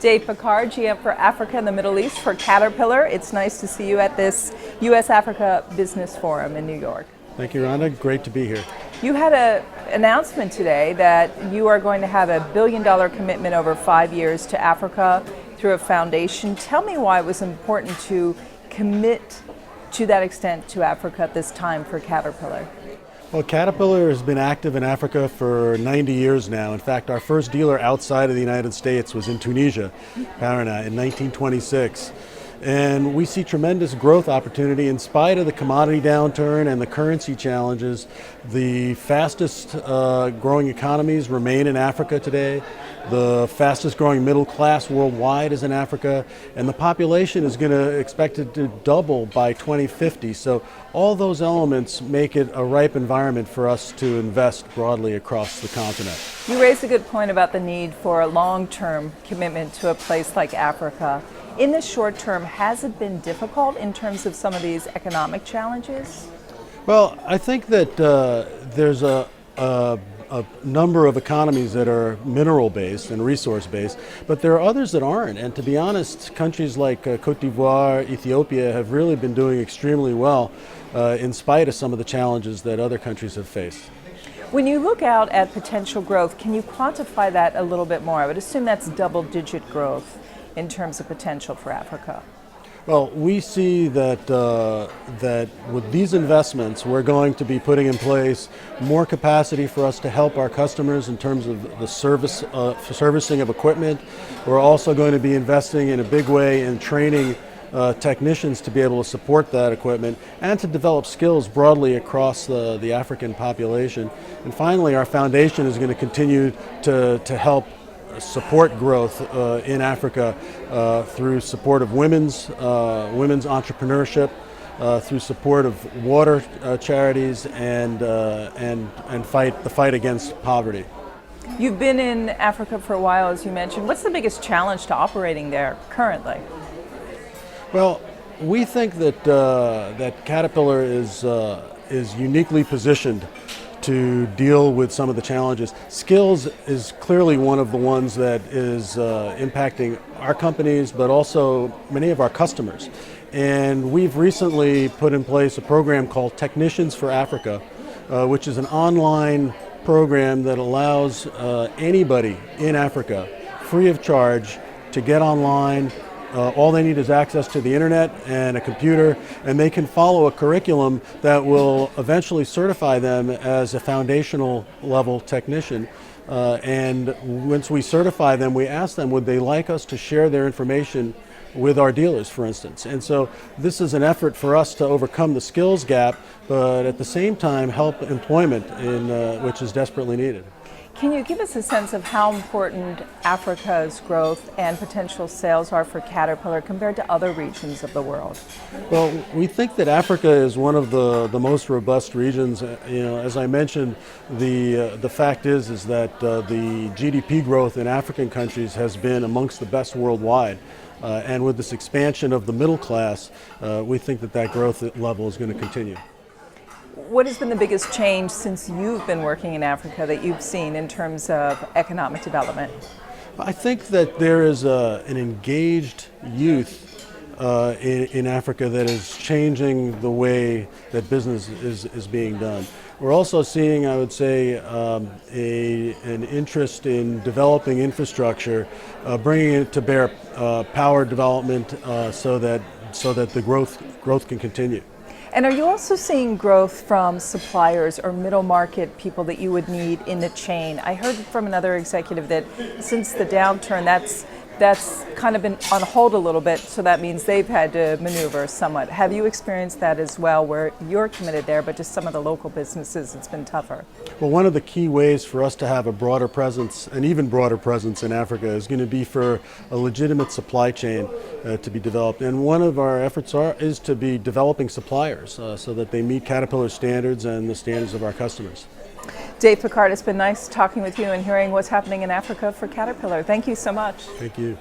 Dave Picard, GM for Africa and the Middle East for Caterpillar. It's nice to see you at this U.S.-Africa Business Forum in New York. Thank you, Rhonda. Great to be here. You had an announcement today that you are going to have a $1 billion commitment over 5 years to Africa through a foundation. Tell me why it was important to commit to that extent to Africa at this time for Caterpillar. Well, Caterpillar has been active in Africa for 90 years now. In fact, our first dealer outside of the United States was in Tunisia, Parana, in 1926. And we see tremendous growth opportunity in spite of the commodity downturn and the currency challenges. The fastest growing economies remain in Africa today. The fastest growing middle class worldwide is in Africa, and the population is expected to double by 2050. So all those elements make it a ripe environment for us to invest broadly across the continent. You raised a good point about the need for a long-term commitment to a place like Africa. In the short term, has it been difficult in terms of some of these economic challenges? Well, I think that there's a number of economies that are mineral-based and resource-based, but there are others that aren't. And to be honest, countries like Cote d'Ivoire, Ethiopia have really been doing extremely well in spite of some of the challenges that other countries have faced. When you look out at potential growth, can you quantify that a little bit more? I would assume that's double-digit growth in terms of potential for Africa. Well, we see that that with these investments, we're going to be putting in place more capacity for us to help our customers in terms of the servicing of equipment. We're also going to be investing in a big way in training technicians to be able to support that equipment and to develop skills broadly across the African population. And finally, our foundation is going to continue to help support growth in Africa through support of women's entrepreneurship, through support of water charities, and the fight against poverty. You've been in Africa for a while, as you mentioned. What's the biggest challenge to operating there currently? Well, we think that that Caterpillar is uniquely positioned to deal with some of the challenges. Skills is clearly one of the ones that is impacting our companies, but also many of our customers. And we've recently put in place a program called Technicians for Africa, which is an online program that allows anybody in Africa, free of charge, to get online. All they need is access to the internet and a computer, and they can follow a curriculum that will eventually certify them as a foundational level technician. And once we certify them, we ask them, would they like us to share their information with our dealers, for instance. And so this is an effort for us to overcome the skills gap, but at the same time help employment, which is desperately needed. Can you give us a sense of how important Africa's growth and potential sales are for Caterpillar compared to other regions of the world? Well, we think that Africa is one of the most robust regions. As I mentioned, the fact is that the GDP growth in African countries has been amongst the best worldwide. And with this expansion of the middle class, we think that growth level is going to continue. What has been the biggest change since you've been working in Africa that you've seen in terms of economic development? I think that there is an engaged youth in Africa that is changing the way that business is being done. We're also seeing, I would say, an interest in developing infrastructure, bringing it to bear power development so that the growth can continue. And are you also seeing growth from suppliers or middle market people that you would need in the chain? I heard from another executive that since the downturn, that's kind of been on hold a little bit, so that means they've had to maneuver somewhat. Have you experienced that as well, where you're committed there, but just some of the local businesses, it's been tougher? Well, one of the key ways for us to have a broader presence, an even broader presence in Africa, is going to be for a legitimate supply chain to be developed. And one of our efforts is to be developing suppliers so that they meet Caterpillar standards and the standards of our customers. Dave Picard, it's been nice talking with you and hearing what's happening in Africa for Caterpillar. Thank you so much. Thank you.